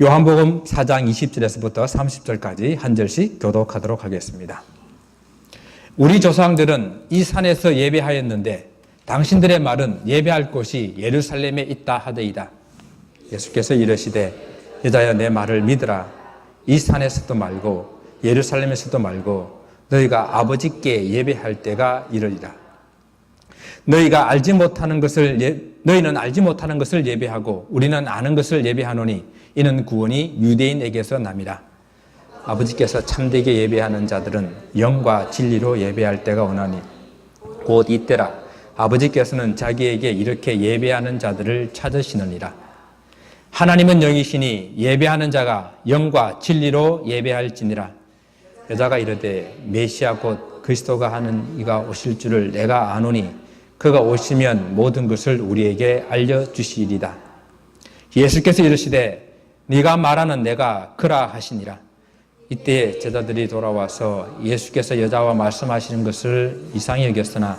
요한복음 4장 20절에서부터 30절까지 한 절씩 교독하도록 하겠습니다. 우리 조상들은 이 산에서 예배하였는데 당신들의 말은 예배할 곳이 예루살렘에 있다 하더이다. 예수께서 이르시되 여자여 내 말을 믿으라. 이 산에서도 말고 예루살렘에서도 말고 너희가 아버지께 예배할 때가 이르리라. 너희는 알지 못하는 것을 예배하고 우리는 아는 것을 예배하노니 이는 구원이 유대인에게서 남이라. 아버지께서 참되게 예배하는 자들은 영과 진리로 예배할 때가 오나니 곧 이때라. 아버지께서는 자기에게 이렇게 예배하는 자들을 찾으시느니라. 하나님은 영이시니 예배하는 자가 영과 진리로 예배할지니라. 여자가 이르되 메시아 곧 그리스도가 하는 이가 오실 줄을 내가 아노니 그가 오시면 모든 것을 우리에게 알려주시리다. 예수께서 이르시되 네가 말하는 내가 그라 하시니라. 이때 제자들이 돌아와서 예수께서 여자와 말씀하시는 것을 이상히 여겼으나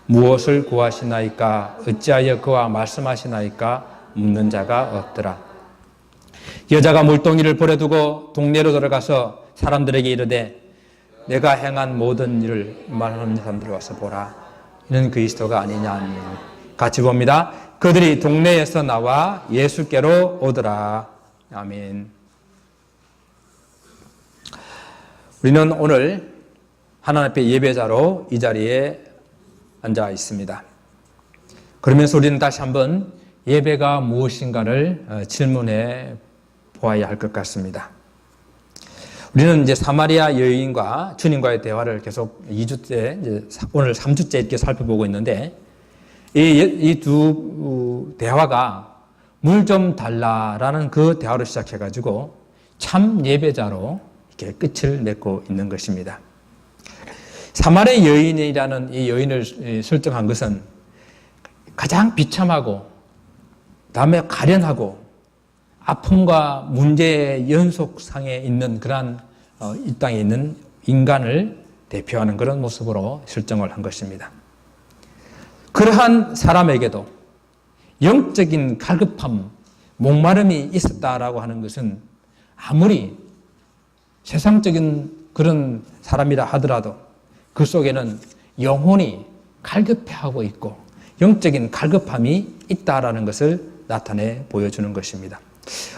무엇을 구하시나이까 어찌하여 그와 말씀하시나이까 묻는 자가 없더라. 여자가 물동이를 버려두고 동네로 들어가서 사람들에게 이르되 내가 행한 모든 일을 말하는 사람들 와서 보라. 이는 그리스도가 아니냐. 같이 봅니다. 그들이 동네에서 나와 예수께로 오더라. 아멘. 우리는 오늘 하나님 앞에 예배자로 이 자리에 앉아 있습니다. 그러면서 우리는 다시 한번 예배가 무엇인가를 질문해 보아야 할 것 같습니다. 우리는 이제 사마리아 여인과 주님과의 대화를 계속 2주째, 오늘 3주째 이렇게 살펴보고 있는데, 이 두 대화가 물 좀 달라라는 그 대화로 시작해가지고 참 예배자로 이렇게 끝을 맺고 있는 것입니다. 사마리아 여인이라는 이 여인을 설정한 것은 가장 비참하고, 다음에 가련하고, 아픔과 문제의 연속상에 있는 그러한 이 땅에 있는 인간을 대표하는 그런 모습으로 설정을 한 것입니다. 그러한 사람에게도 영적인 갈급함, 목마름이 있었다라고 하는 것은 아무리 세상적인 그런 사람이라 하더라도 그 속에는 영혼이 갈급해하고 있고 영적인 갈급함이 있다라는 것을 나타내 보여주는 것입니다.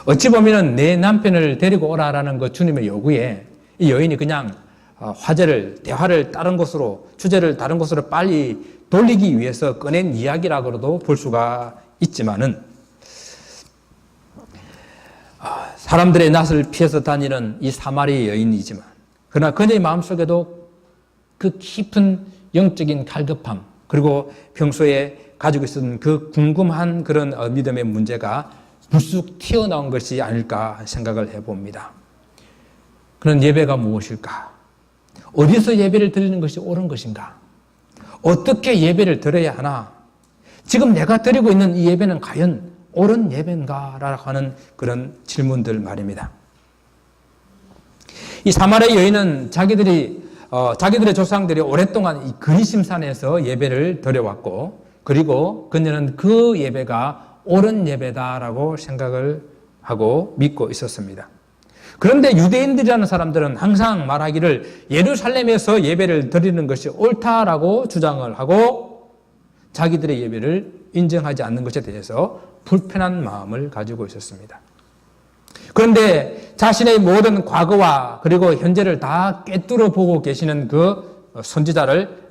어찌 보면 내 남편을 데리고 오라라는 그 주님의 요구에 이 여인이 그냥 대화를 다른 곳으로, 주제를 다른 곳으로 빨리 돌리기 위해서 꺼낸 이야기라고도 볼 수가 있지만은 사람들의 낯을 피해서 다니는 이 사마리아 여인이지만 그러나 그녀의 마음속에도 그 깊은 영적인 갈급함 그리고 평소에 가지고 있었던 그 궁금한 그런 믿음의 문제가 불쑥 튀어나온 것이 아닐까 생각을 해봅니다. 그런 예배가 무엇일까? 어디서 예배를 드리는 것이 옳은 것인가? 어떻게 예배를 드려야 하나? 지금 내가 드리고 있는 이 예배는 과연 옳은 예배인가? 라고 하는 그런 질문들 말입니다. 이 사마리아 여인은 자기들의 조상들이 오랫동안 이 그리심산에서 예배를 드려왔고 그리고 그녀는 그 예배가 옳은 예배다라고 생각을 하고 믿고 있었습니다. 그런데 유대인들이라는 사람들은 항상 말하기를 예루살렘에서 예배를 드리는 것이 옳다라고 주장을 하고 자기들의 예배를 인정하지 않는 것에 대해서 불편한 마음을 가지고 있었습니다. 그런데 자신의 모든 과거와 그리고 현재를 다 꿰뚫어 보고 계시는 그 선지자를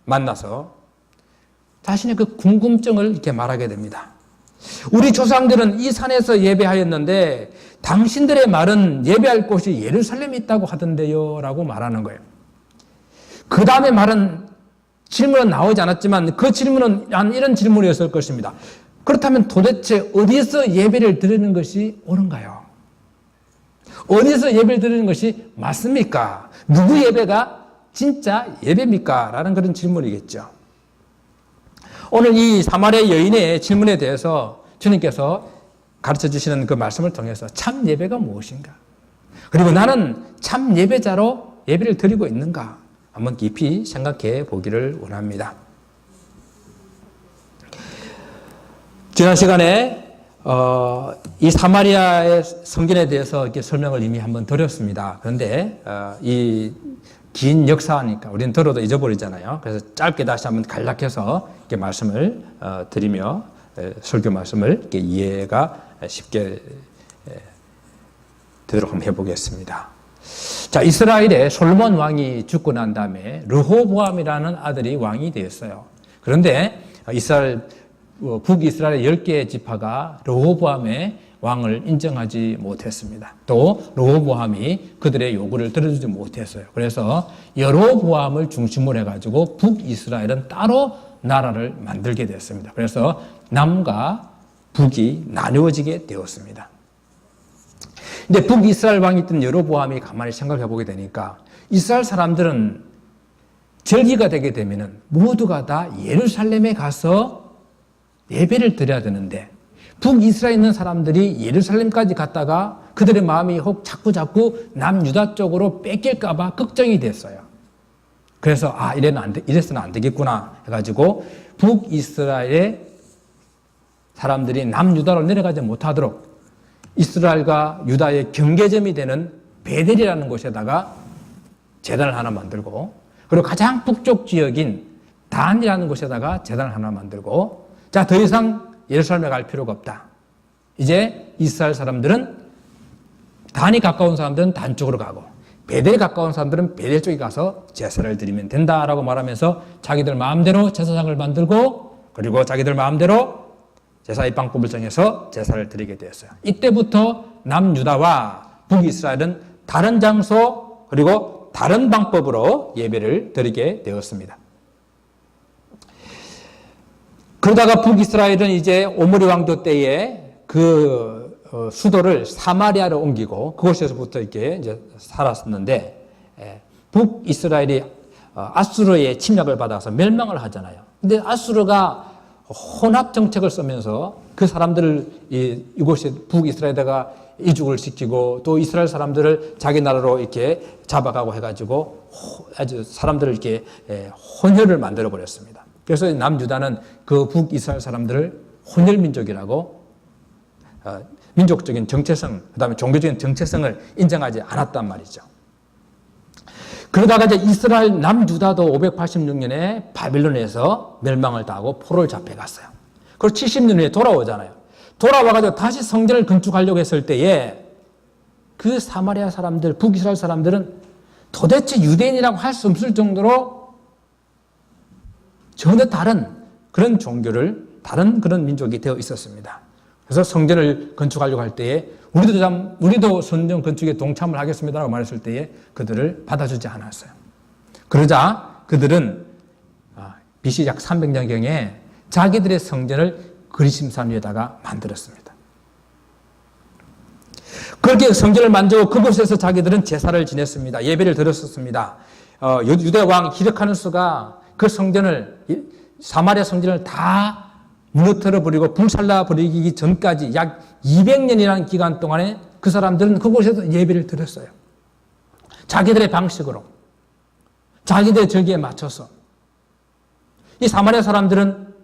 만나서 자신의 그 궁금증을 이렇게 말하게 됩니다. 우리 조상들은 이 산에서 예배하였는데 당신들의 말은 예배할 곳이 예루살렘에 있다고 하던데요 라고 말하는 거예요. 그 다음에 질문은 나오지 않았지만 그 질문은 이런 질문이었을 것입니다. 그렇다면 도대체 어디서 예배를 드리는 것이 옳은가요? 어디서 예배를 드리는 것이 맞습니까? 누구 예배가 진짜 예배입니까? 라는 그런 질문이겠죠. 오늘 이 사마리아 여인의 질문에 대해서 주님께서 가르쳐 주시는 그 말씀을 통해서 참 예배가 무엇인가? 그리고 나는 참 예배자로 예배를 드리고 있는가? 한번 깊이 생각해 보기를 원합니다. 지난 시간에 이 사마리아의 성전에 대해서 이렇게 설명을 이미 한번 드렸습니다. 그런데 이 긴 역사니까 우리는 들어도 잊어버리잖아요. 그래서 짧게 다시 한번 간략해서 이렇게 말씀을 드리며 설교 말씀을 이렇게 이해가 쉽게 되도록 한번 해보겠습니다. 자, 이스라엘에 솔로몬 왕이 죽고 난 다음에 르호보암이라는 아들이 왕이 되었어요. 그런데 북이스라엘의 10개의 지파가 르호보암의 왕을 인정하지 못했습니다. 또 르호보암이 그들의 요구를 들어주지 못했어요. 그래서 여로보암을 중심으로 해가지고 북이스라엘은 따로 나라를 만들게 됐습니다. 그래서 남과 북이 나누어지게 되었습니다. 근데 북이스라엘 왕이 있던 여로보암이 가만히 생각해 보게 되니까 이스라엘 사람들은 절기가 되게 되면은 모두가 다 예루살렘에 가서 예배를 드려야 되는데 북이스라엘에 있는 사람들이 예루살렘까지 갔다가 그들의 마음이 혹 자꾸 남유다 쪽으로 뺏길까봐 걱정이 됐어요. 그래서 이래서는 안 되겠구나 해가지고 북이스라엘의 사람들이 남유다로 내려가지 못하도록 이스라엘과 유다의 경계점이 되는 베델이라는 곳에다가 제단을 하나 만들고 그리고 가장 북쪽 지역인 단이라는 곳에다가 제단을 하나 만들고 자, 더 이상 예루살렘에 갈 필요가 없다. 이제 이스라엘 사람들은 단이 가까운 사람들은 단 쪽으로 가고 베델이 가까운 사람들은 베델 쪽에 가서 제사를 드리면 된다라고 말하면서 자기들 마음대로 제사장을 만들고 그리고 자기들 마음대로 제사 입방법을 정해서 제사를 드리게 되었어요. 이때부터 남유다와 북이스라엘은 다른 장소 그리고 다른 방법으로 예배를 드리게 되었습니다. 그러다가 북이스라엘은 이제 오므리 왕조 때에 그 수도를 사마리아로 옮기고 그곳에서부터 이렇게 이제 살았었는데 북이스라엘이 아수르의 침략을 받아서 멸망을 하잖아요. 근데 아수르가 혼합 정책을 쓰면서 그 사람들을 이곳에 북이스라엘에다가 이주를 시키고 또 이스라엘 사람들을 자기 나라로 이렇게 잡아가고 해가지고 아주 사람들을 이렇게 혼혈을 만들어 버렸습니다. 그래서 남유다는 그 북이스라엘 사람들을 혼혈민족이라고 민족적인 정체성, 그 다음에 종교적인 정체성을 인정하지 않았단 말이죠. 그러다가 이제 이스라엘 남유다도 586년에 바빌론에서 멸망을 당하고 포로를 잡혀갔어요. 그리고 70년 후에 돌아오잖아요. 돌아와가지고 다시 성전을 건축하려고 했을 때에 그 사마리아 사람들, 북이스라엘 사람들은 도대체 유대인이라고 할 수 없을 정도로 전혀 다른 그런 종교를 다른 그런 민족이 되어 있었습니다. 그래서 성전을 건축하려고 할 때에 우리도 성전 건축에 동참을 하겠습니다라고 말했을 때에 그들을 받아주지 않았어요. 그러자 그들은 BC 약 300년경에 자기들의 성전을 그리심산 위에다가 만들었습니다. 그렇게 성전을 만들고 그곳에서 자기들은 제사를 지냈습니다. 예배를 드렸었습니다. 유대 왕 히르카누스가 그 성전을 사마리아 성전을 다 무너뜨려 버리고 불살라 버리기 전까지 약 200년이라는 기간 동안에 그 사람들은 그곳에서 예배를 드렸어요. 자기들의 방식으로 자기들의 절기에 맞춰서 이 사마리아 사람들은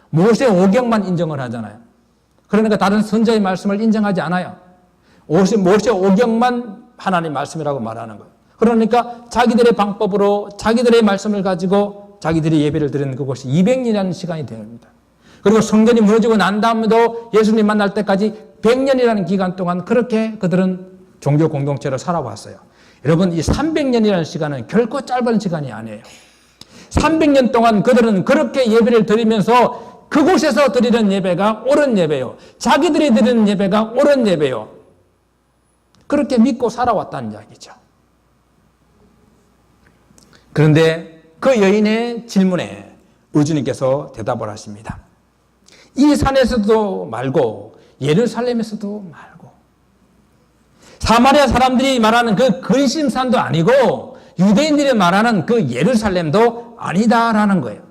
모세 오경만 인정을 하잖아요. 그러니까 다른 선자의 말씀을 인정하지 않아요. 모세 오경만 하나님의 말씀이라고 말하는 거예요. 그러니까 자기들의 방법으로 자기들의 말씀을 가지고 자기들이 예배를 드리는 그곳이 200년이라는 시간이 됩니다. 그리고 성전이 무너지고 난 다음에도 예수님 만날 때까지 100년이라는 기간 동안 그렇게 그들은 종교 공동체로 살아왔어요. 여러분, 이 300년이라는 시간은 결코 짧은 시간이 아니에요. 300년 동안 그들은 그렇게 예배를 드리면서 그곳에서 드리는 예배가 옳은 예배요. 자기들이 드리는 예배가 옳은 예배요. 그렇게 믿고 살아왔다는 이야기죠. 그런데 그 여인의 질문에 우주님께서 대답을 하십니다. 이 산에서도 말고 예루살렘에서도 말고 사마리아 사람들이 말하는 그 근심산도 아니고 유대인들이 말하는 그 예루살렘도 아니다라는 거예요.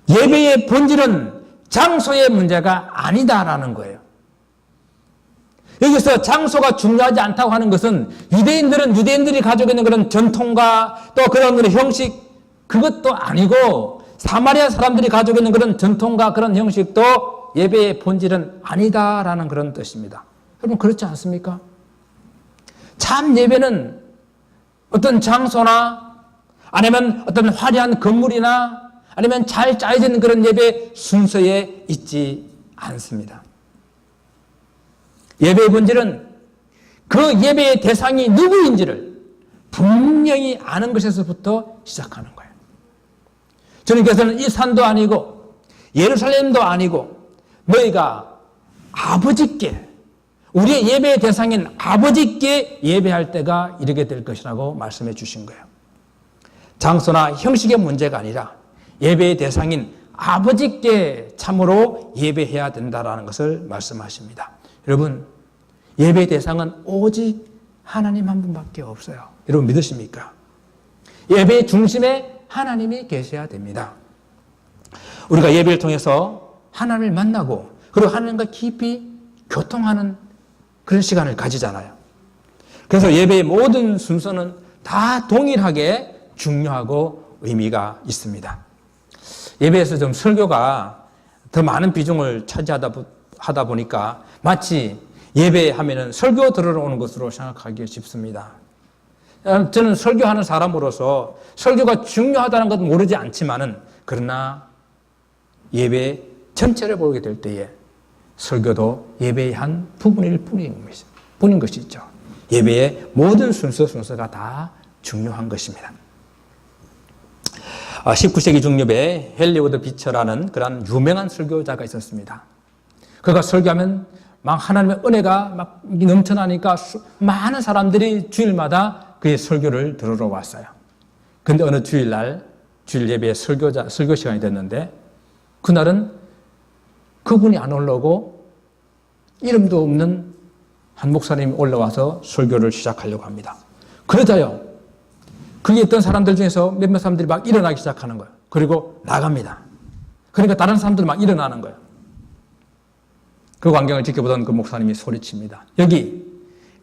예배의 본질은 장소의 문제가 아니다라는 거예요. 여기서 장소가 중요하지 않다고 하는 것은 유대인들은 유대인들이 가지고 있는 그런 전통과 또 그런 형식 그것도 아니고 사마리아 사람들이 가지고 있는 그런 전통과 그런 형식도 예배의 본질은 아니다라는 그런 뜻입니다. 여러분 그렇지 않습니까? 참 예배는 어떤 장소나 아니면 어떤 화려한 건물이나 아니면 잘 짜여진 그런 예배 순서에 있지 않습니다. 예배의 본질은 그 예배의 대상이 누구인지를 분명히 아는 것에서부터 시작하는 거예요. 주님께서는 이 산도 아니고 예루살렘도 아니고 너희가 아버지께, 우리의 예배의 대상인 아버지께 예배할 때가 이르게 될 것이라고 말씀해 주신 거예요. 장소나 형식의 문제가 아니라 예배의 대상인 아버지께 참으로 예배해야 된다는 것을 말씀하십니다. 여러분, 예배의 대상은 오직 하나님 한 분밖에 없어요. 여러분 믿으십니까? 예배의 중심에 하나님이 계셔야 됩니다. 우리가 예배를 통해서 하나님을 만나고 그리고 하나님과 깊이 교통하는 그런 시간을 가지잖아요. 그래서 예배의 모든 순서는 다 동일하게 중요하고 의미가 있습니다. 예배에서 좀 설교가 더 많은 비중을 차지하다 보니까 마치 예배하면은 설교 들으러 오는 것으로 생각하기 쉽습니다. 저는 설교하는 사람으로서 설교가 중요하다는 것은 모르지 않지만은 그러나 예배 전체를 보게 될 때에 설교도 예배의 한 부분일 뿐인 것이죠. 예배의 모든 순서가 다 중요한 것입니다. 19세기 중엽에 헨리 비처라는 그런 유명한 설교자가 있었습니다. 그가 설교하면 막 하나님의 은혜가 막 넘쳐나니까 많은 사람들이 주일마다 그의 설교를 들으러 왔어요. 그런데 어느 주일날 주일 예배에 설교 시간이 됐는데 그날은 그분이 안 올라오고 이름도 없는 한 목사님이 올라와서 설교를 시작하려고 합니다. 그러자요, 거기 있던 사람들 중에서 몇몇 사람들이 막 일어나기 시작하는 거예요. 그리고 나갑니다. 그러니까 다른 사람들 막 일어나는 거예요. 그 광경을 지켜보던 그 목사님이 소리칩니다. 여기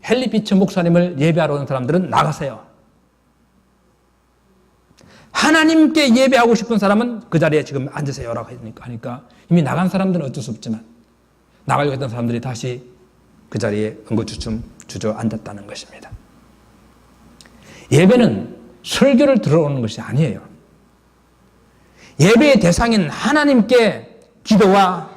헨리 비처 목사님을 예배하러 오는 사람들은 나가세요. 하나님께 예배하고 싶은 사람은 그 자리에 지금 앉으세요라고 하니까 이미 나간 사람들은 어쩔 수 없지만 나가려고 했던 사람들이 다시 그 자리에 엉거주춤 주저앉았다는 것입니다. 예배는 설교를 들어오는 것이 아니에요. 예배의 대상인 하나님께 기도와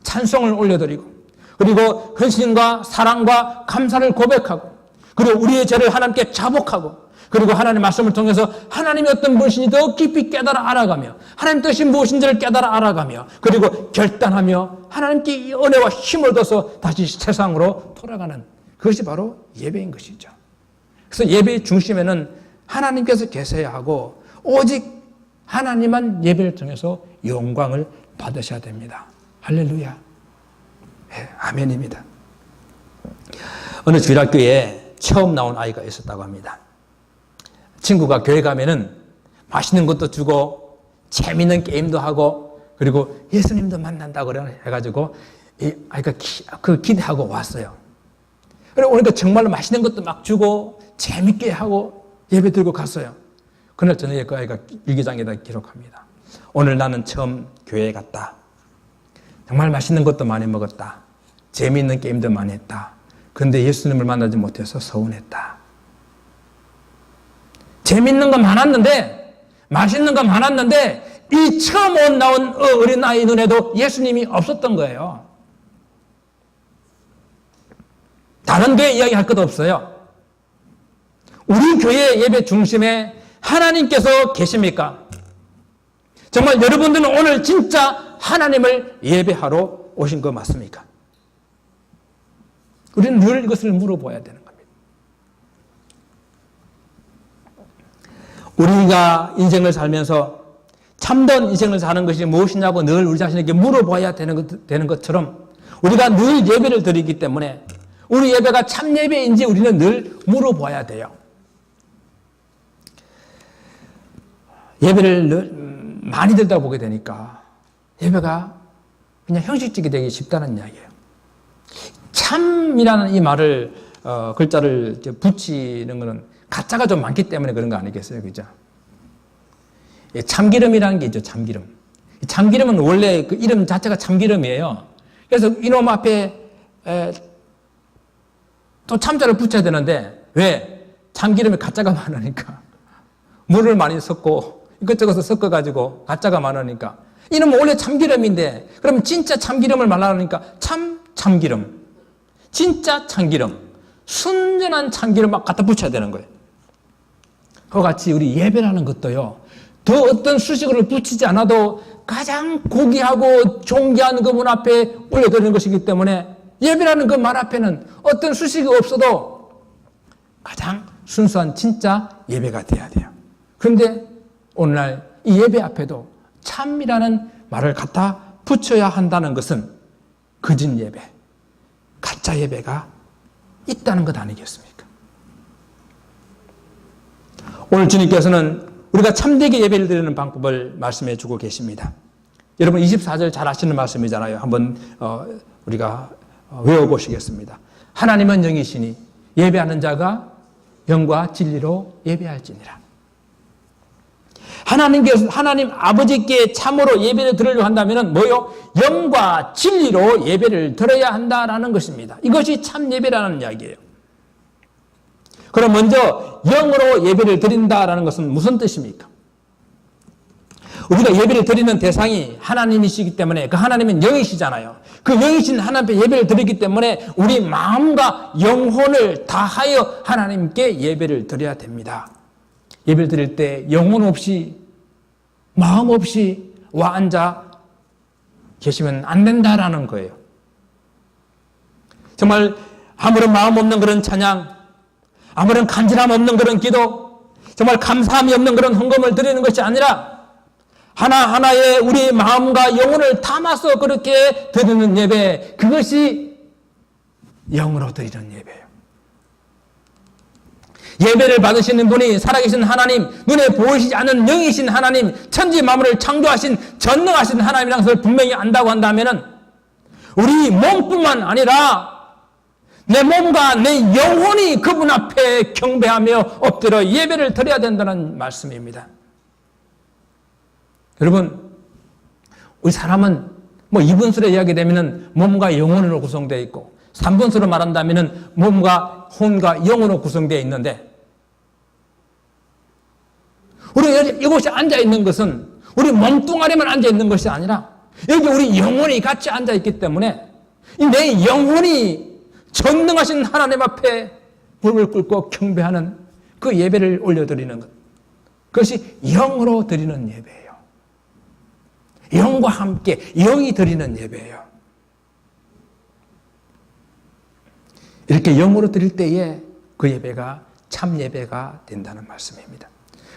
찬송을 올려드리고 그리고 헌신과 사랑과 감사를 고백하고 그리고 우리의 죄를 하나님께 자복하고 그리고 하나님의 말씀을 통해서 하나님이 어떤 분이신지 더 깊이 깨달아 알아가며 하나님 뜻이 무엇인지를 깨달아 알아가며 그리고 결단하며 하나님께 이 은혜와 힘을 얻어서 다시 세상으로 돌아가는 그것이 바로 예배인 것이죠. 그래서 예배의 중심에는 하나님께서 계셔야 하고 오직 하나님만 예배를 통해서 영광을 받으셔야 됩니다. 할렐루야. 네, 아멘입니다. 어느 주일학교에 처음 나온 아이가 있었다고 합니다. 친구가 교회 가면은 맛있는 것도 주고 재밌는 게임도 하고 그리고 예수님도 만난다고 해가지고 이 아이가 기대하고 왔어요. 그리고 오니까 정말로 맛있는 것도 막 주고 재밌게 하고 예배 드리고 갔어요. 그날 저녁에 그 아이가 일기장에다 기록합니다. 오늘 나는 처음 교회에 갔다. 정말 맛있는 것도 많이 먹었다. 재미있는 게임도 많이 했다. 그런데 예수님을 만나지 못해서 서운했다. 재밌는 건 많았는데 맛있는 건 많았는데 이 처음 나온 어린아이 눈에도 예수님이 없었던 거예요. 다른 교회 이야기할 것도 없어요. 우리 교회 예배 중심에 하나님께서 계십니까? 정말 여러분들은 오늘 진짜 하나님을 예배하러 오신 거 맞습니까? 우리는 늘 이것을 물어봐야 되는 겁니다. 우리가 인생을 살면서 참된 인생을 사는 것이 무엇이냐고 늘 우리 자신에게 물어봐야 되는 것처럼 우리가 늘 예배를 드리기 때문에 우리 예배가 참 예배인지 우리는 늘 물어봐야 돼요. 예배를 늘 많이 들다 보게 되니까 예배가 그냥 형식적이 되기 쉽다는 이야기예요. 참이라는 이 말을 글자를 붙이는 것은 가짜가 좀 많기 때문에 그런 거 아니겠어요, 그죠? 참기름이라는 게 있죠, 참기름. 참기름은 원래 그 이름 자체가 참기름이에요. 그래서 이놈 앞에 또 참자를 붙여야 되는데, 왜? 참기름에 가짜가 많으니까. 물을 많이 섞고, 이것저것 섞어가지고, 가짜가 많으니까. 이놈은 원래 참기름인데, 그러면 진짜 참기름을 말하니까 참기름. 진짜 참기름. 순전한 참기름 막 갖다 붙여야 되는 거예요. 그와 같이 우리 예배라는 것도요, 더 어떤 수식어를 붙이지 않아도 가장 고귀하고 존귀한 그 문 앞에 올려드리는 것이기 때문에 예배라는 그 말 앞에는 어떤 수식이 없어도 가장 순수한 진짜 예배가 돼야 돼요. 그런데 오늘날 이 예배 앞에도 참이라는 말을 갖다 붙여야 한다는 것은 거짓 예배, 가짜 예배가 있다는 것 아니겠습니까? 오늘 주님께서는 우리가 참되게 예배를 드리는 방법을 말씀해 주고 계십니다. 여러분 24절 잘 아시는 말씀이잖아요. 한번 우리가 외워보시겠습니다. 하나님은 영이시니 예배하는 자가 영과 진리로 예배할지니라. 하나님 아버지께 참으로 예배를 드리려 한다면 뭐요? 영과 진리로 예배를 드려야 한다라는 것입니다. 이것이 참 예배라는 이야기예요. 그럼 먼저 영으로 예배를 드린다라는 것은 무슨 뜻입니까? 우리가 예배를 드리는 대상이 하나님이시기 때문에 그 하나님은 영이시잖아요. 그 영이신 하나님 앞에 예배를 드리기 때문에 우리 마음과 영혼을 다하여 하나님께 예배를 드려야 됩니다. 예배를 드릴 때 영혼 없이 마음 없이 와 앉아 계시면 안 된다라는 거예요. 정말 아무런 마음 없는 그런 찬양, 아무런 간절함 없는 그런 기도, 정말 감사함이 없는 그런 헌금을 드리는 것이 아니라 하나하나의 우리 마음과 영혼을 담아서 그렇게 드리는 예배, 그것이 영으로 드리는 예배예요. 예배를 받으시는 분이 살아계신 하나님, 눈에 보이시지 않는 영이신 하나님, 천지 만물을 창조하신 전능하신 하나님이라는 것을 분명히 안다고 한다면 우리 몸뿐만 아니라 내 몸과 내 영혼이 그분 앞에 경배하며 엎드려 예배를 드려야 된다는 말씀입니다. 여러분, 우리 사람은 뭐 2분수로 이야기되면 몸과 영혼으로 구성되어 있고 3분수로 말한다면 몸과 혼과 영으로 구성되어 있는데 우리가 이곳에 앉아있는 것은 우리 몸뚱아리만 앉아있는 것이 아니라 여기 우리 영혼이 같이 앉아있기 때문에 내 영혼이 전능하신 하나님 앞에 무릎을 꿇고 경배하는 그 예배를 올려드리는 것, 그것이 영으로 드리는 예배예요. 영과 함께 영이 드리는 예배예요. 이렇게 영으로 드릴 때에 그 예배가 참 예배가 된다는 말씀입니다.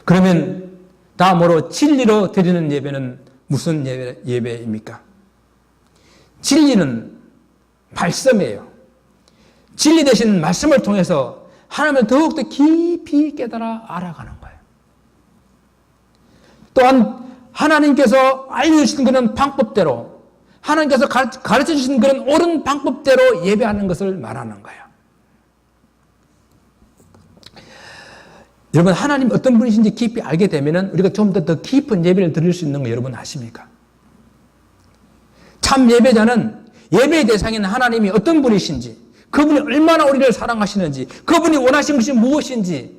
그러면 다음으로 진리로 드리는 예배는 무슨 예배입니까? 진리는 말씀이에요. 진리 되신 말씀을 통해서 하나님을 더욱더 깊이 깨달아 알아가는 거예요. 또한 하나님께서 알려주신 그런 방법대로, 하나님께서 가르쳐 주신 그런 옳은 방법대로 예배하는 것을 말하는 거예요. 여러분, 하나님 어떤 분이신지 깊이 알게 되면 우리가 좀 더 깊은 예배를 드릴 수 있는 거 여러분 아십니까? 참 예배자는 예배의 대상인 하나님이 어떤 분이신지, 그분이 얼마나 우리를 사랑하시는지, 그분이 원하신 것이 무엇인지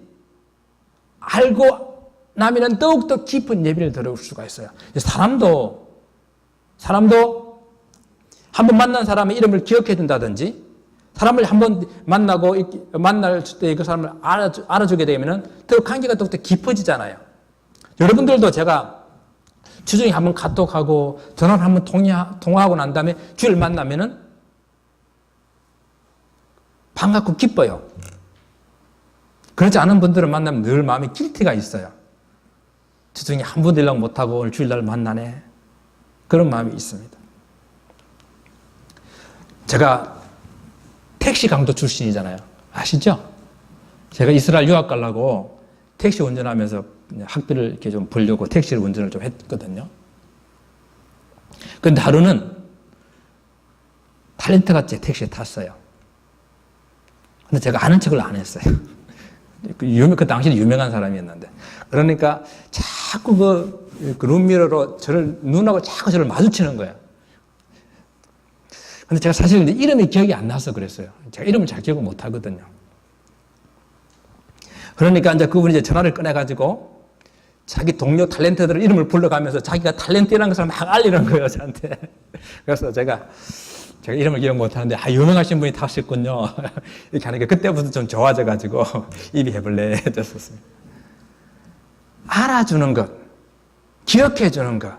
알고 나면 더욱더 깊은 예배를 드릴 수가 있어요. 사람도 한번 만난 사람의 이름을 기억해 준다든지, 사람을 한번 만날 때 그 사람을 알아주게 되면 더 관계가 더욱더 깊어지잖아요. 여러분들도 제가 주중에 한번 카톡하고 전화를 한번 통화하고 난 다음에 주일 만나면은 반갑고 기뻐요. 그렇지 않은 분들을 만나면 늘 마음에 길티가 있어요. 주중에 한 번도 연락 못하고 오늘 주일날 만나네. 그런 마음이 있습니다. 제가 택시 강도 출신이잖아요. 아시죠? 제가 이스라엘 유학 가려고 택시 운전하면서 학비를 이렇게 좀 벌려고 택시를 운전을 좀 했거든요. 근데 하루는 탤런트같이 택시에 탔어요. 근데 제가 아는 척을 안 했어요. 그 당시에 유명한 사람이었는데. 그러니까 자꾸 그 룸미러로 눈하고 자꾸 저를 마주치는 거예요. 근데 제가 사실 이름이 기억이 안 나서 그랬어요. 제가 이름을 잘 기억을 못 하거든요. 그러니까 이제 그분이 이제 전화를 꺼내가지고 자기 동료 탤런트들의 이름을 불러가면서 자기가 탤런트라는 것을 막 알리는 거예요, 저한테. 그래서 제가 이름을 기억 못 하는데, 유명하신 분이 타셨군요. 이렇게 하니까 그때부터 좀 좋아져가지고 입이 해벌레졌었어요. 알아주는 것, 기억해주는 것,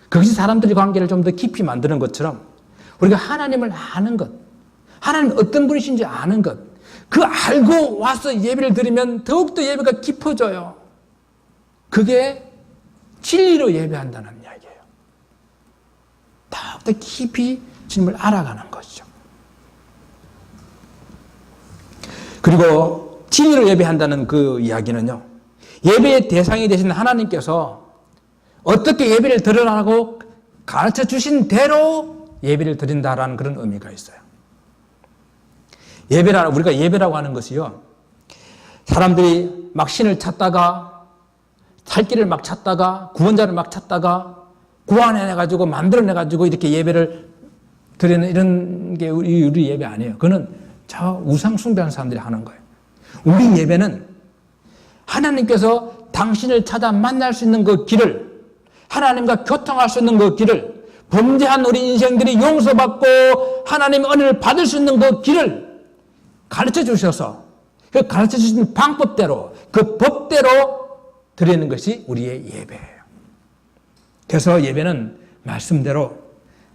그것이 사람들의 관계를 좀 더 깊이 만드는 것처럼 우리가 하나님을 아는 것, 하나님 어떤 분이신지 아는 것, 그 알고 와서 예배를 드리면 더욱더 예배가 깊어져요. 그게 진리로 예배한다는 이야기예요. 더욱더 깊이 주님을 알아가는 것이죠. 그리고 진리로 예배한다는 그 이야기는요, 예배의 대상이 되신 하나님께서 어떻게 예배를 드리라고 가르쳐 주신 대로 예배를 드린다라는 그런 의미가 있어요. 우리가 예배라고 하는 것이요, 사람들이 막 신을 찾다가, 살 길을 막 찾다가, 구원자를 막 찾다가, 구원해내가지고, 만들어내가지고, 이렇게 예배를 드리는 이런 게 우리 예배 아니에요. 그거는 저 우상 숭배하는 사람들이 하는 거예요. 우리 예배는 하나님께서 당신을 찾아 만날 수 있는 그 길을, 하나님과 교통할 수 있는 그 길을, 범죄한 우리 인생들이 용서받고 하나님의 은혜를 받을 수 있는 그 길을 가르쳐 주셔서 그 가르쳐 주신 방법대로, 그 법대로 드리는 것이 우리의 예배예요. 그래서 예배는 말씀대로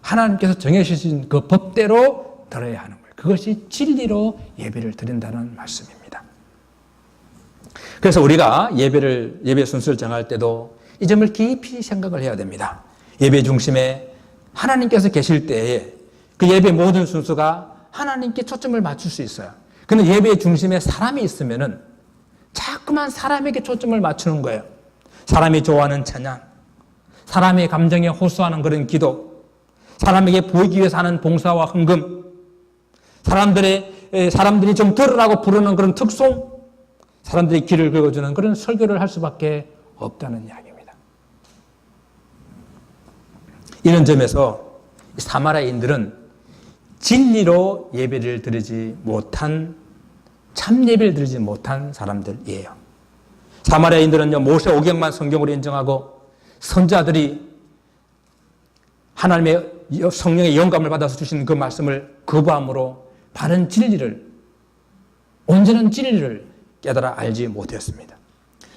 하나님께서 정해주신 그 법대로 드려야 하는 거예요. 그것이 진리로 예배를 드린다는 말씀입니다. 그래서 우리가 예배 순서를 정할 때도 이 점을 깊이 생각을 해야 됩니다. 예배 중심에 하나님께서 계실 때에 그 예배 모든 순서가 하나님께 초점을 맞출 수 있어요. 근데 예배의 중심에 사람이 있으면은 자꾸만 사람에게 초점을 맞추는 거예요. 사람이 좋아하는 찬양, 사람의 감정에 호소하는 그런 기도, 사람에게 보이기 위해서 하는 봉사와 헌금, 사람들이 좀 들으라고 부르는 그런 특송, 사람들이 길을 긁어주는 그런 설교를 할 수밖에 없다는 이야기입니다. 이런 점에서 사마리아인들은 진리로 예배를 드리지 못한, 참 예배를 드리지 못한 사람들이에요. 사마리아인들은요, 모세 오경만 성경으로 인정하고 선자들이 하나님의 성령의 영감을 받아서 주신 그 말씀을 거부함으로 바른 진리를, 온전한 진리를 깨달아 알지 못했습니다.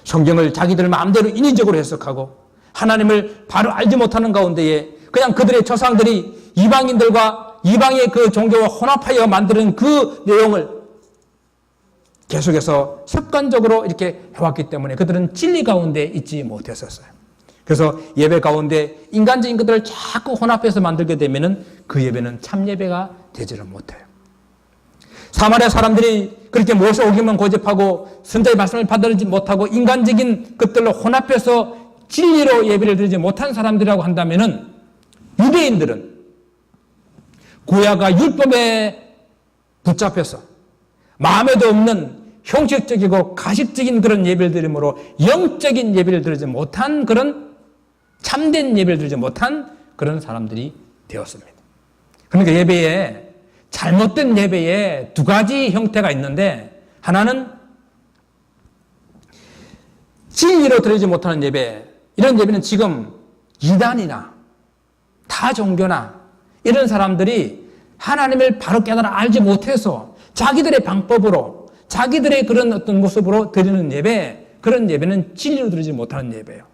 성경을 자기들 마음대로 인위적으로 해석하고 하나님을 바로 알지 못하는 가운데에 그냥 그들의 조상들이 이방인들과 이방의 그 종교와 혼합하여 만드는 그 내용을 계속해서 습관적으로 이렇게 해왔기 때문에 그들은 진리 가운데 있지 못했었어요. 그래서 예배 가운데 인간적인 것들을 자꾸 혼합해서 만들게 되면은 그 예배는 참 예배가 되지를 못해요. 사마리아 사람들이 그렇게 모세 오경만 고집하고 선자의 말씀을 받아들이지 못하고 인간적인 것들로 혼합해서 진리로 예배를 드리지 못한 사람들이라고 한다면은 유대인들은 구약과 율법에 붙잡혀서 마음에도 없는 형식적이고 가식적인 그런 예배를 드림으로 영적인 예배를 드리지 못한 그런 참된 예배를 드리지 못한 그런 사람들이 되었습니다. 그러니까 잘못된 예배에 두 가지 형태가 있는데, 하나는 진리로 드리지 못하는 예배, 이런 예배는 지금 이단이나 타 종교나 이런 사람들이 하나님을 바로 깨달아 알지 못해서 자기들의 방법으로, 자기들의 그런 어떤 모습으로 드리는 예배, 그런 예배는 진리로 드리지 못하는 예배예요.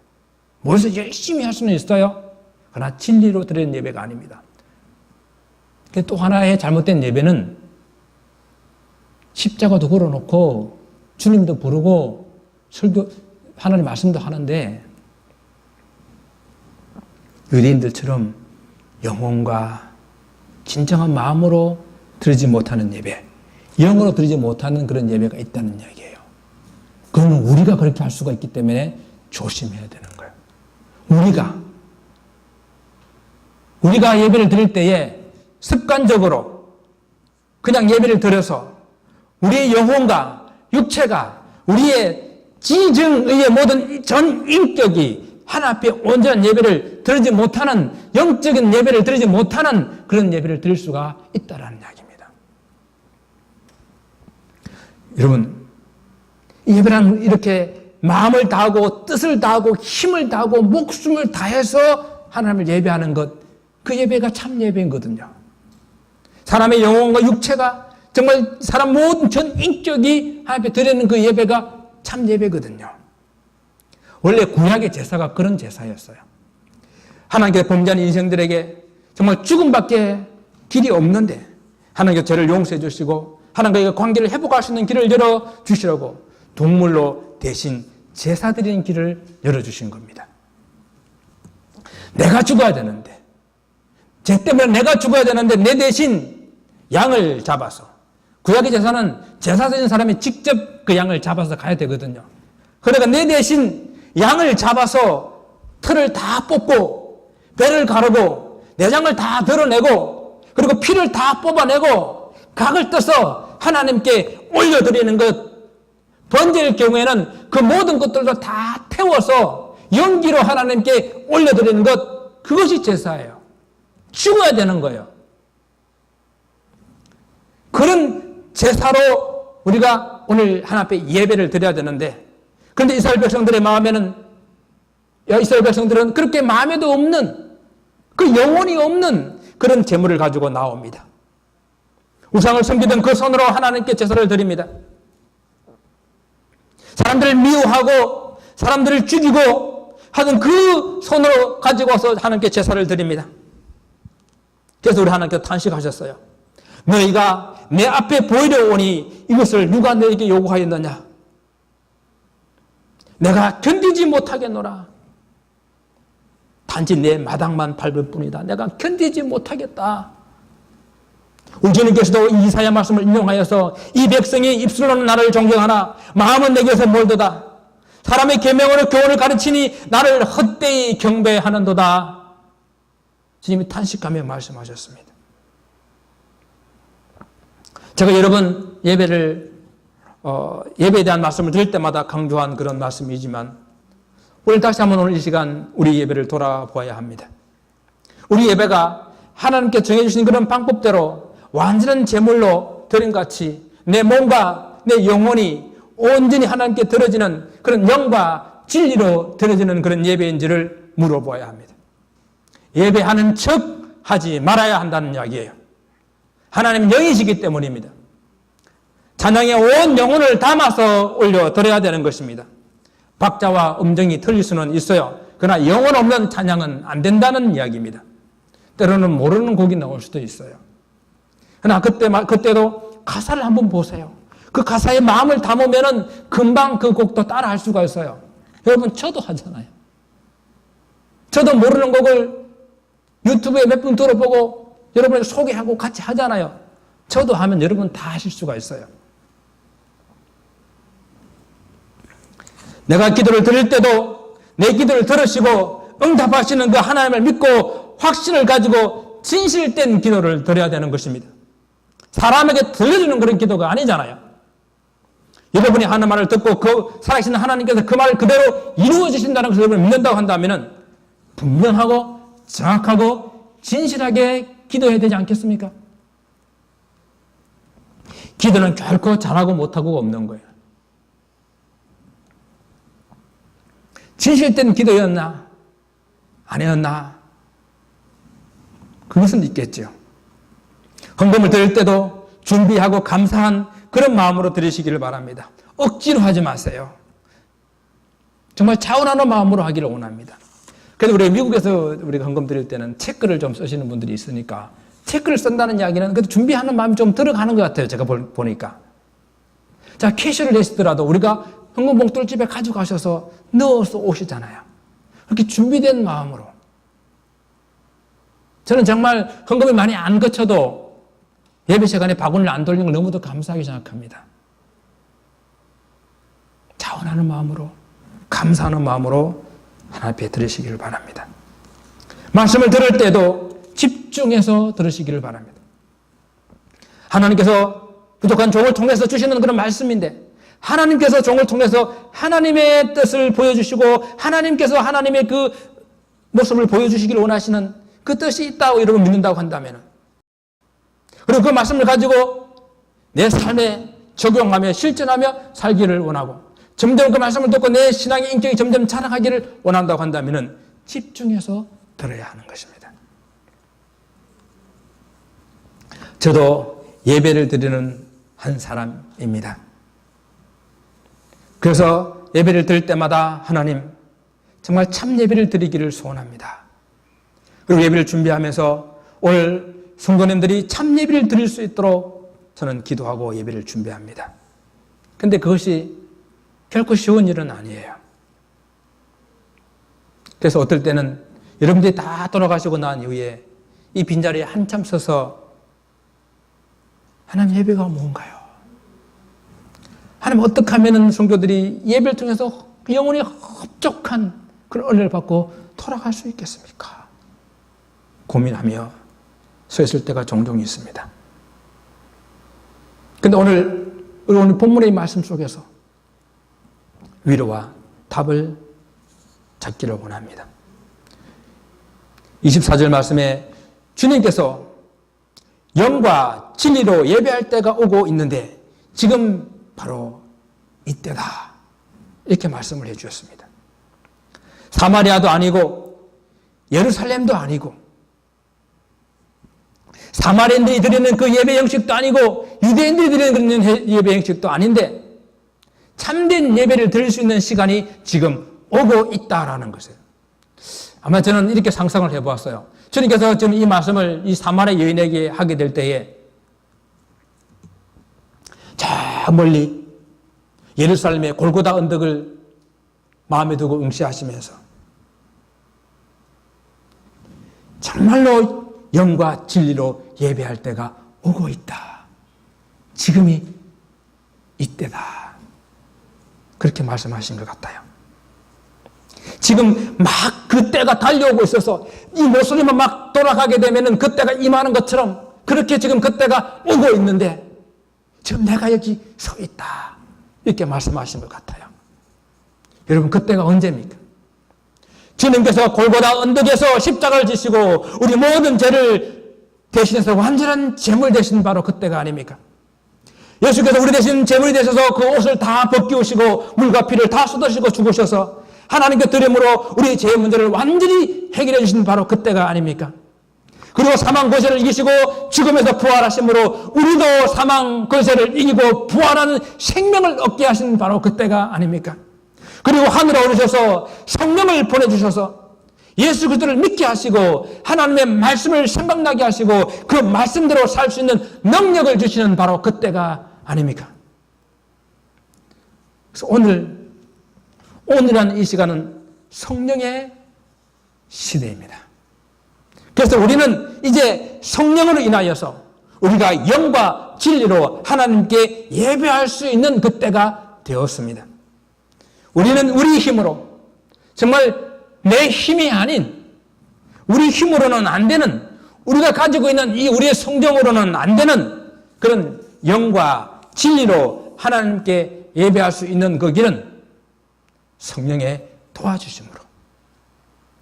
무엇을 열심히 할 수는 있어요. 그러나 진리로 드리는 예배가 아닙니다. 또 하나의 잘못된 예배는 십자가도 걸어놓고 주님도 부르고 설교, 하나님 말씀도 하는데 유대인들처럼 영혼과 진정한 마음으로 드리지 못하는 예배, 영으로 드리지 못하는 그런 예배가 있다는 이야기예요. 그건 우리가 그렇게 할 수가 있기 때문에 조심해야 되는 거예요. 우리가 예배를 드릴 때에 습관적으로 그냥 예배를 드려서 우리의 영혼과 육체가 우리의 지정의의 모든 전 인격이 하나님 앞에 온전한 예배를 드리지 못하는, 영적인 예배를 드리지 못하는 그런 예배를 드릴 수가 있다는 이야기입니다. 여러분, 예배란 이렇게 마음을 다하고 뜻을 다하고 힘을 다하고 목숨을 다해서 하나님을 예배하는 것, 그 예배가 참 예배거든요. 사람의 영혼과 육체가 정말 사람 모든 전 인격이 하나님 앞에 드리는 그 예배가 참 예배거든요. 원래 구약의 제사가 그런 제사였어요. 하나님께서 범죄한 인생들에게 정말 죽음밖에 길이 없는데 하나님께서 죄를 용서해 주시고 하나님과 관계를 회복할 수 있는 길을 열어주시려고 동물로 대신 제사 드리는 길을 열어주신 겁니다. 내가 죽어야 되는데, 죄 때문에 내가 죽어야 되는데 내 대신 양을 잡아서, 구약의 제사는 제사 드리는 사람이 직접 그 양을 잡아서 가야 되거든요. 그러니까 내 대신 양을 잡아서 털을 다 뽑고 배를 가르고 내장을 다 드러내고 그리고 피를 다 뽑아내고 각을 떠서 하나님께 올려드리는 것, 번제일 경우에는 그 모든 것들도 다 태워서 연기로 하나님께 올려드리는 것, 그것이 제사예요. 죽어야 되는 거예요. 그런 제사로 우리가 오늘 하나님 앞에 예배를 드려야 되는데, 그런데 이스라엘 백성들의 마음에는, 이스라엘 백성들은 그렇게 마음에도 없는, 그 영혼이 없는 그런 제물을 가지고 나옵니다. 우상을 섬기던 그 손으로 하나님께 제사를 드립니다. 사람들을 미워하고 사람들을 죽이고 하던 그 손으로 가지고 와서 하나님께 제사를 드립니다. 그래서 우리 하나님께서 탄식하셨어요. 너희가 내 앞에 보이려 오니 이것을 누가 너에게 요구하였느냐? 내가 견디지 못하겠노라. 단지 내 마당만 밟을 뿐이다. 내가 견디지 못하겠다. 우리 주님께서도 이사야 말씀을 인용하여서 이 백성이 입술로는 나를 존경하나 마음은 내게서 멀도다. 사람의 계명으로 교훈을 가르치니 나를 헛되이 경배하는도다. 주님이 탄식하며 말씀하셨습니다. 제가 여러분 예배에 대한 말씀을 드릴 때마다 강조한 그런 말씀이지만 오늘 다시 한번 오늘 이 시간 우리 예배를 돌아보아야 합니다. 우리 예배가 하나님께 정해주신 그런 방법대로 완전한 제물로 드림같이 내 몸과 내 영혼이 온전히 하나님께 드려지는 그런 영과 진리로 드려지는 그런 예배인지를 물어보아야 합니다. 예배하는 척 하지 말아야 한다는 이야기예요. 하나님은 영이시기 때문입니다. 찬양에 온 영혼을 담아서 올려드려야 되는 것입니다. 박자와 음정이 틀릴 수는 있어요. 그러나 영혼 없는 찬양은 안 된다는 이야기입니다. 때로는 모르는 곡이 나올 수도 있어요. 그러나 그때도 가사를 한번 보세요. 그 가사에 마음을 담으면은 금방 그 곡도 따라 할 수가 있어요. 여러분, 저도 하잖아요. 저도 모르는 곡을 유튜브에 몇 분 들어보고 여러분에게 소개하고 같이 하잖아요. 저도 하면 여러분 다 하실 수가 있어요. 내가 기도를 드릴 때도 내 기도를 들으시고 응답하시는 그 하나님을 믿고 확신을 가지고 진실된 기도를 드려야 되는 것입니다. 사람에게 들려주는 그런 기도가 아니잖아요. 여러분이 하는 말을 듣고 그 살아계신 하나님께서 그 말을 그대로 이루어지신다는 것을 여러분이 믿는다고 한다면 분명하고 정확하고 진실하게 기도해야 되지 않겠습니까? 기도는 결코 잘하고 못하고 없는 거예요. 진실된 기도였나? 아니었나? 그것은 있겠죠. 헌금을 드릴 때도 준비하고 감사한 그런 마음으로 드리시기를 바랍니다. 억지로 하지 마세요. 정말 차원하는 마음으로 하기를 원합니다. 그래서 우리 미국에서 우리가 헌금 드릴 때는 체크를 좀 쓰시는 분들이 있으니까 체크를 쓴다는 이야기는 그래도 준비하는 마음이 좀 들어가는 것 같아요. 제가 보니까. 자, 캐시를 내시더라도 우리가 헌금 봉투를 집에 가져가셔서 넣어서 오시잖아요. 그렇게 준비된 마음으로. 저는 정말 헌금이 많이 안 거쳐도 예배 시간에 바구니를 안 돌리는 걸 너무도 감사하게 생각합니다. 자원하는 마음으로, 감사하는 마음으로 하나님 앞에 들으시기를 바랍니다. 말씀을 들을 때도 집중해서 들으시기를 바랍니다. 하나님께서 부족한 종을 통해서 주시는 그런 말씀인데 하나님께서 종을 통해서 하나님의 뜻을 보여주시고 하나님께서 하나님의 그 모습을 보여주시기를 원하시는 그 뜻이 있다고 여러분 믿는다고 한다면, 그리고 그 말씀을 가지고 내 삶에 적용하며 실천하며 살기를 원하고 점점 그 말씀을 듣고 내 신앙의 인격이 점점 자라가기를 원한다고 한다면 집중해서 들어야 하는 것입니다. 저도 예배를 드리는 한 사람입니다. 그래서 예배를 드릴 때마다 하나님 정말 참 예배를 드리기를 소원합니다. 그리고 예배를 준비하면서 오늘 성도님들이 참 예배를 드릴 수 있도록 저는 기도하고 예배를 준비합니다. 그런데 그것이 결코 쉬운 일은 아니에요. 그래서 어떨 때는 여러분들이 다 돌아가시고 난 이후에 이 빈자리에 한참 서서 하나님 예배가 뭔가요? 하나님 어떻게 하면 성도들이 예배를 통해서 영혼이 흡족한 그런 은혜를 받고 돌아갈 수 있겠습니까? 고민하며 서 있을 때가 종종 있습니다. 그런데 오늘 본문의 말씀 속에서 위로와 답을 찾기를 원합니다. 24절 말씀에 주님께서 영과 진리로 예배할 때가 오고 있는데 지금 바로 이때다, 이렇게 말씀을 해 주셨습니다. 사마리아도 아니고 예루살렘도 아니고 사마리아인들이 드리는 그 예배 형식도 아니고 유대인들이 드리는 그런 예배 형식도 아닌데 참된 예배를 드릴 수 있는 시간이 지금 오고 있다라는 것이에요. 아마 저는 이렇게 상상을 해보았어요. 주님께서 지금 이 말씀을 이 사마리아 여인에게 하게 될 때에 저 멀리 예루살렘의 골고다 언덕을 마음에 두고 응시하시면서 정말로 영과 진리로 예배할 때가 오고 있다. 지금이 이때다. 그렇게 말씀하신 것 같아요. 지금 막 그때가 달려오고 있어서 이 모습만 막 돌아가게 되면은 그때가 임하는 것처럼 그렇게 지금 그때가 오고 있는데 지금 내가 여기 서 있다. 이렇게 말씀하신 것 같아요. 여러분, 그때가 언제입니까? 주님께서 골고다 언덕에서 십자가를 지시고 우리 모든 죄를 대신해서 완전한 제물 되신 바로 그때가 아닙니까? 예수께서 우리 대신 제물이 되셔서 그 옷을 다 벗기우시고 물과 피를 다 쏟으시고 죽으셔서 하나님께 드림으로 우리 죄의 문제를 완전히 해결해 주신 바로 그때가 아닙니까? 그리고 사망 권세를 이기시고 죽음에서 부활하심으로 우리도 사망 권세를 이기고 부활하는 생명을 얻게 하신 바로 그때가 아닙니까? 그리고 하늘에 오르셔서 성령을 보내주셔서 예수 그리스도를 믿게 하시고 하나님의 말씀을 생각나게 하시고 그 말씀대로 살 수 있는 능력을 주시는 바로 그때가 아닙니까? 그래서 오늘이라는 이 시간은 성령의 시대입니다. 그래서 우리는 이제 성령으로 인하여서 우리가 영과 진리로 하나님께 예배할 수 있는 그때가 되었습니다. 우리는 우리 힘으로 정말 내 힘이 아닌 우리 힘으로는 안 되는 우리가 가지고 있는 이 우리의 성경으로는 안 되는 그런 영과 진리로 하나님께 예배할 수 있는 그 길은 성령의 도와주심으로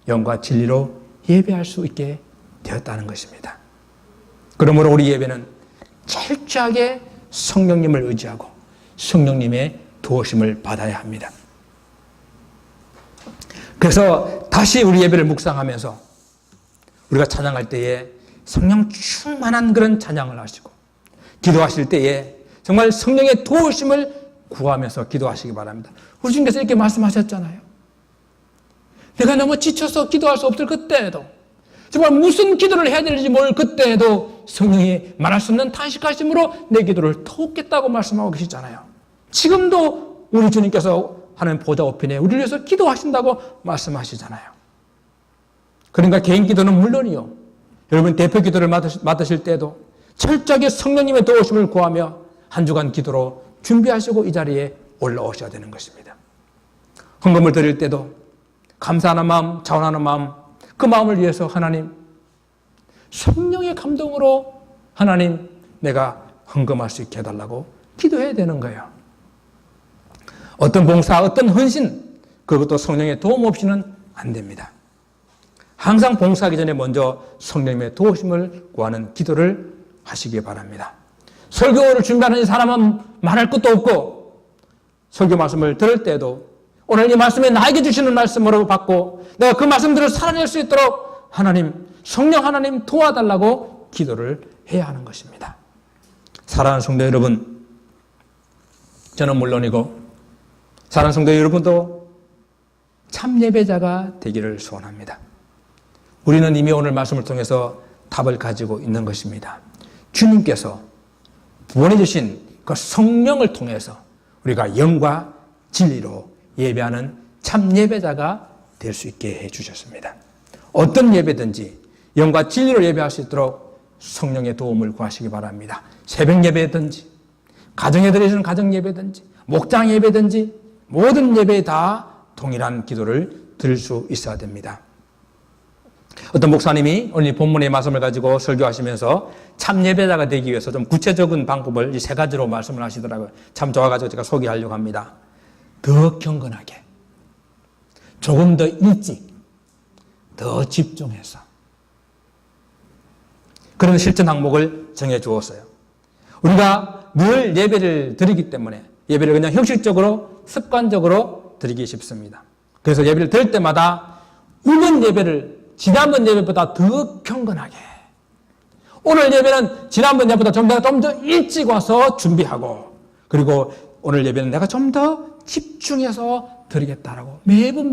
영과 진리로 예배할 수 있게 되었다는 것입니다. 그러므로 우리 예배는 철저하게 성령님을 의지하고 성령님의 도우심을 받아야 합니다. 그래서 다시 우리 예배를 묵상하면서 우리가 찬양할 때에 성령 충만한 그런 찬양을 하시고 기도하실 때에 정말 성령의 도우심을 구하면서 기도하시기 바랍니다. 우리 주님께서 이렇게 말씀하셨잖아요. 내가 너무 지쳐서 기도할 수 없을 그때에도 정말 무슨 기도를 해야 되는지 모를 그때에도 성령이 말할 수 없는 탄식하심으로 내 기도를 돕겠다고 말씀하고 계시잖아요. 지금도 우리 주님께서 하나님 보좌 우편에 우리를 위해서 기도하신다고 말씀하시잖아요. 그러니까 개인 기도는 물론이요. 여러분 대표 기도를 맡으실 때도 철저하게 성령님의 도우심을 구하며 한 주간 기도로 준비하시고 이 자리에 올라오셔야 되는 것입니다. 헌금을 드릴 때도 감사하는 마음, 자원하는 마음, 그 마음을 위해서 하나님 성령의 감동으로 하나님 내가 헌금할 수 있게 해달라고 기도해야 되는 거예요. 어떤 봉사, 어떤 헌신, 그것도 성령의 도움 없이는 안 됩니다. 항상 봉사하기 전에 먼저 성령님의 도우심을 구하는 기도를 하시기 바랍니다. 설교를 준비하는 사람은 말할 것도 없고, 설교 말씀을 들을 때도 오늘 이 말씀에 나에게 주시는 말씀으로 받고 내가 그 말씀들을 살아낼 수 있도록 하나님, 성령 하나님 도와달라고 기도를 해야 하는 것입니다. 사랑하는 성도 여러분, 저는 물론이고 사랑하는 성도 여러분도 참 예배자가 되기를 소원합니다. 우리는 이미 오늘 말씀을 통해서 답을 가지고 있는 것입니다. 주님께서 보내주신 그 성령을 통해서 우리가 영과 진리로 예배하는 참 예배자가 될 수 있게 해주셨습니다. 어떤 예배든지 영과 진리로 예배할 수 있도록 성령의 도움을 구하시기 바랍니다. 새벽 예배든지, 가정에 드리는 가정 예배든지, 목장 예배든지 모든 예배에 다 동일한 기도를 드릴 수 있어야 됩니다. 어떤 목사님이 오늘 본문의 말씀을 가지고 설교하시면서 참 예배자가 되기 위해서 좀 구체적인 방법을 이 세 가지로 말씀을 하시더라고요. 참 좋아가지고 제가 소개하려고 합니다. 더 경건하게, 조금 더 일찍, 더 집중해서 그런 실천 항목을 정해 주었어요. 우리가 늘 예배를 드리기 때문에 예배를 그냥 형식적으로 습관적으로 드리기 쉽습니다. 그래서 예배를 드릴 때마다 이번 예배를 지난번 예배보다 더 경건하게, 오늘 예배는 지난번 예배보다 좀 더 일찍 와서 준비하고, 그리고 오늘 예배는 내가 좀 더 집중해서 드리겠다라고 매번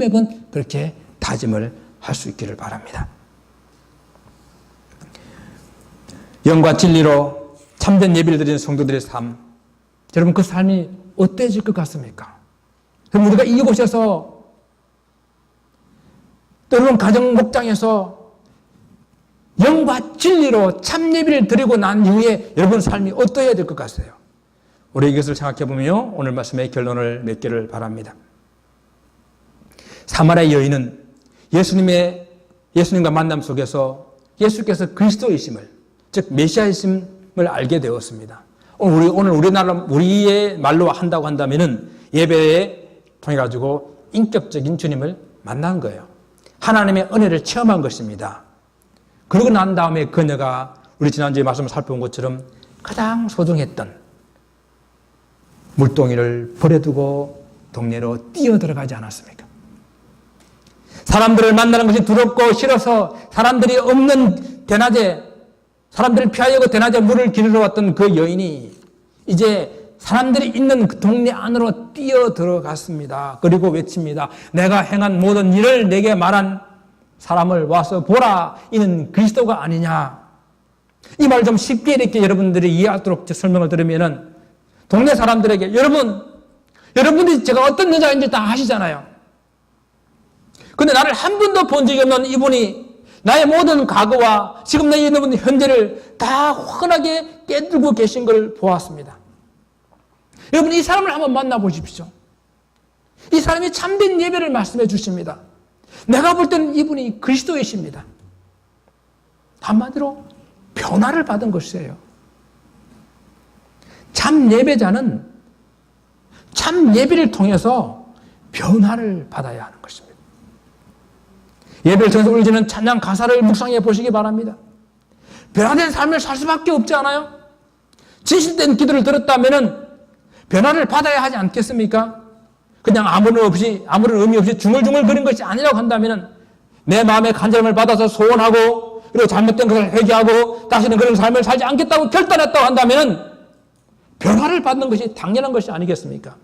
그렇게 다짐을 할 수 있기를 바랍니다. 영과 진리로 참된 예배를 드리는 성도들의 삶, 여러분 그 삶이 어때질 것 같습니까? 그럼 우리가 이곳에서, 여러분 가정 목장에서 영과 진리로 참 예배를 드리고 난 이후에 여러분 삶이 어떠해야 될 것 같아요? 우리 이것을 생각해보며 오늘 말씀의 결론을 맺기를 바랍니다. 사마리아 여인은 예수님과 만남 속에서 예수께서 그리스도이심을, 즉 메시아이심을 알게 되었습니다. 오늘 우리의 말로 한다고 한다면은 예배에 통해 가지고 인격적인 주님을 만난 거예요. 하나님의 은혜를 체험한 것입니다. 그러고 난 다음에 그녀가 우리 지난주에 말씀을 살펴본 것처럼 가장 소중했던 물동이를 버려두고 동네로 뛰어들어가지 않았습니까? 사람들을 만나는 것이 두렵고 싫어서 사람들이 없는 대낮에, 사람들을 피하려고 대낮에 물을 기르러 왔던 그 여인이 이제 사람들이 있는 그 동네 안으로 뛰어들어갔습니다. 그리고 외칩니다. 내가 행한 모든 일을 내게 말한 사람을 와서 보라. 이는 그리스도가 아니냐. 이 말 좀 쉽게 이렇게 여러분들이 이해하도록 설명을 들으면은 동네 사람들에게 여러분들이 제가 어떤 여자인지 다 아시잖아요. 근데 나를 한 번도 본 적이 없는 이분이 나의 모든 과거와 지금 내 있는 현재를 다 훤하게 깨뜨리고 계신 걸 보았습니다. 여러분 이 사람을 한번 만나보십시오. 이 사람이 참된 예배를 말씀해 주십니다. 내가 볼 때는 이분이 그리스도이십니다. 한마디로 변화를 받은 것이에요. 참 예배자는 참 예배를 통해서 변화를 받아야 하는 것입니다. 예배를 통해서 울리는 찬양 가사를 묵상해 보시기 바랍니다. 변화된 삶을 살 수밖에 없지 않아요? 진실된 기도를 들었다면 변화를 받아야 하지 않겠습니까? 그냥 아무런 의미 없이 중얼중얼 거린 것이 아니라고 한다면 내 마음의 간절함을 받아서 소원하고 그리고 잘못된 것을 회개하고 다시는 그런 삶을 살지 않겠다고 결단했다고 한다면 변화를 받는 것이 당연한 것이 아니겠습니까?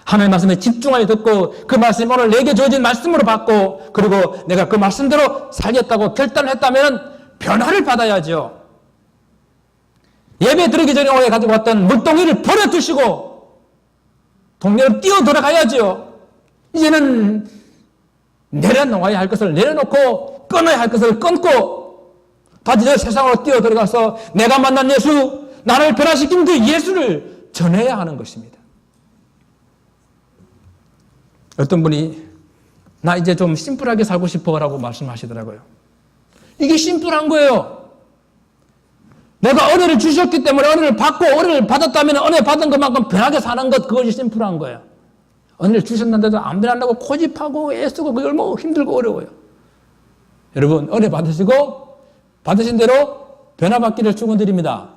하나님의 말씀에 집중하여 듣고 그 말씀이 오늘 내게 주어진 말씀으로 받고 그리고 내가 그 말씀대로 살겠다고 결단을 했다면 변화를 받아야죠. 예배 드리기 전에 오래 가지고 왔던 물동이를 버려두시고 동네로 뛰어 들어가야죠. 이제는 내려놓아야 할 것을 내려놓고 끊어야 할 것을 끊고 다시 저 세상으로 뛰어 들어가서 내가 만난 예수, 나를 변화시킨 그 예수를 전해야 하는 것입니다. 어떤 분이 나 이제 좀 심플하게 살고 싶어라고 말씀하시더라고요. 이게 심플한 거예요. 내가 은혜를 주셨기 때문에 은혜를 받고 은혜를 받았다면 은혜 받은 것만큼 변하게 사는 것, 그것이 심플한 거예요. 은혜를 주셨는데도 안 변한다고 고집하고 애쓰고 그게 얼마나 힘들고 어려워요. 여러분, 은혜 받으시고 받으신 대로 변화받기를 축원드립니다.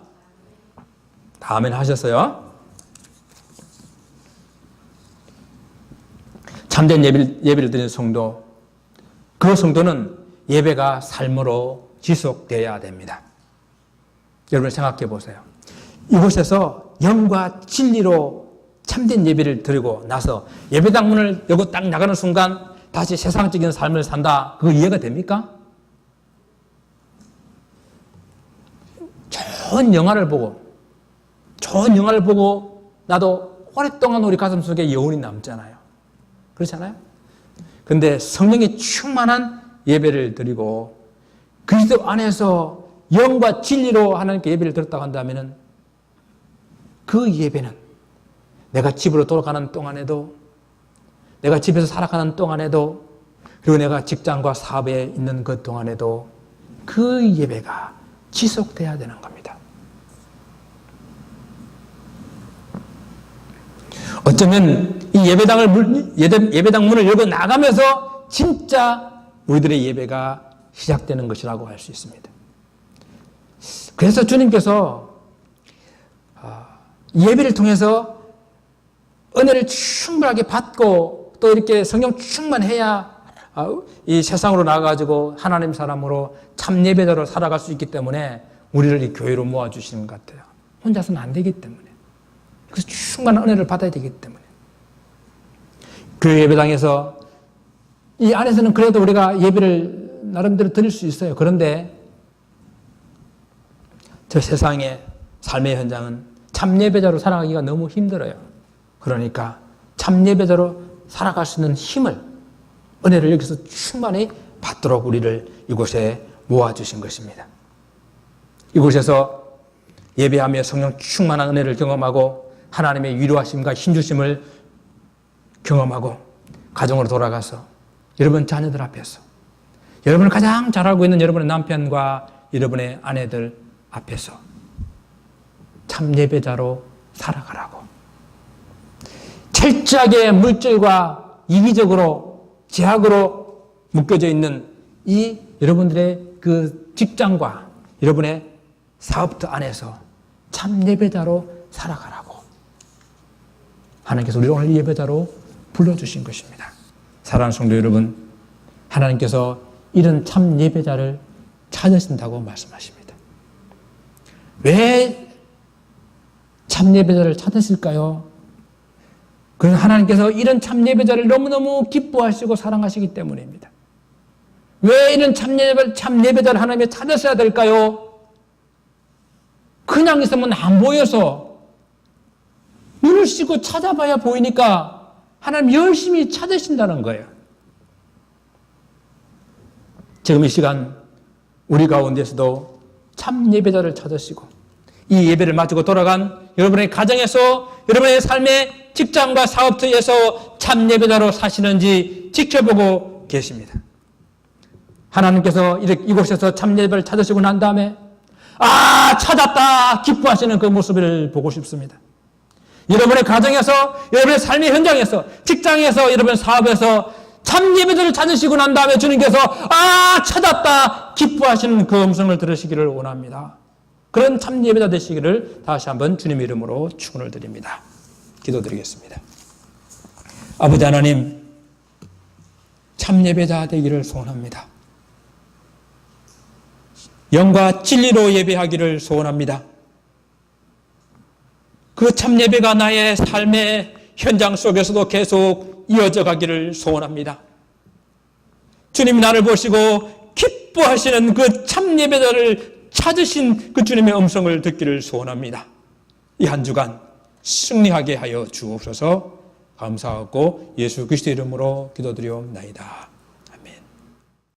아멘 하셨어요? 참된 예배를 드리는 성도, 그 성도는 예배가 삶으로 지속되어야 됩니다. 여러분 생각해 보세요. 이곳에서 영과 진리로 참된 예배를 드리고 나서 예배당 문을 열고 딱 나가는 순간 다시 세상적인 삶을 산다. 그거 이해가 됩니까? 좋은 영화를 보고 나도 오랫동안 우리 가슴 속에 여운이 남잖아요. 그렇잖아요? 근데 성령이 충만한 예배를 드리고 그리스도 안에서 영과 진리로 하나님께 예배를 드렸다고 한다면 그 예배는 내가 집으로 돌아가는 동안에도, 내가 집에서 살아가는 동안에도, 그리고 내가 직장과 사업에 있는 그 동안에도 그 예배가 지속돼야 되는 겁니다. 어쩌면 이 예배당 문을 열고 나가면서 진짜 우리들의 예배가 시작되는 것이라고 할 수 있습니다. 그래서 주님께서 예배를 통해서 은혜를 충분하게 받고 또 이렇게 성령 충만해야 이 세상으로 나가가지고 하나님 사람으로 참 예배자로 살아갈 수 있기 때문에 우리를 이 교회로 모아주시는 것 같아요. 혼자서는 안 되기 때문에. 그래서 충만한 은혜를 받아야 되기 때문에. 교회 예배당에서 이 안에서는 그래도 우리가 예배를 나름대로 드릴 수 있어요. 그런데 저 세상의 삶의 현장은 참 예배자로 살아가기가 너무 힘들어요. 그러니까 참 예배자로 살아갈 수 있는 힘을, 은혜를 여기서 충만히 받도록 우리를 이곳에 모아주신 것입니다. 이곳에서 예배하며 성령 충만한 은혜를 경험하고 하나님의 위로하심과 힘주심을 경험하고 가정으로 돌아가서 여러분 자녀들 앞에서, 여러분을 가장 잘 알고 있는 여러분의 남편과 여러분의 아내들 앞에서 참 예배자로 살아가라고. 철저하게 물질과 이기적으로 제약으로 묶여져 있는 이 여러분들의 그 직장과 여러분의 사업터 안에서 참 예배자로 살아가라고 하나님께서 우리를 오늘 예배자로 불러주신 것입니다. 사랑하는 성도 여러분, 하나님께서 이런 참 예배자를 찾으신다고 말씀하십니다. 왜 참 예배자를 찾으실까요? 그건 하나님께서 이런 참 예배자를 너무너무 기뻐하시고 사랑하시기 때문입니다. 왜 이런 참 예배자를 하나님께 찾으셔야 될까요? 그냥 있으면 안 보여서 눈을 씻고 찾아봐야 보이니까 하나님 열심히 찾으신다는 거예요. 지금 이 시간 우리 가운데서도 참 예배자를 찾으시고 이 예배를 마치고 돌아간 여러분의 가정에서, 여러분의 삶의 직장과 사업터에서 참 예배자로 사시는지 지켜보고 계십니다. 하나님께서 이곳에서 참 예배를 찾으시고 난 다음에 찾았다 기뻐하시는 그 모습을 보고 싶습니다. 여러분의 가정에서, 여러분의 삶의 현장에서, 직장에서, 여러분의 사업에서 참 예배자를 찾으시고 난 다음에 주님께서 찾았다 기뻐하시는 그 음성을 들으시기를 원합니다. 그런 참 예배자 되시기를 다시 한번 주님의 이름으로 축원을 드립니다. 기도드리겠습니다. 아버지 하나님, 참 예배자 되기를 소원합니다. 영과 진리로 예배하기를 소원합니다. 그 참 예배가 나의 삶의 현장 속에서도 계속 이어져 가기를 소원합니다. 주님이 나를 보시고 기뻐하시는 그 참 예배자를 찾으신 그 주님의 음성을 듣기를 소원합니다. 이 한 주간 승리하게 하여 주옵소서. 감사하고 예수 그리스도의 이름으로 기도드리옵나이다.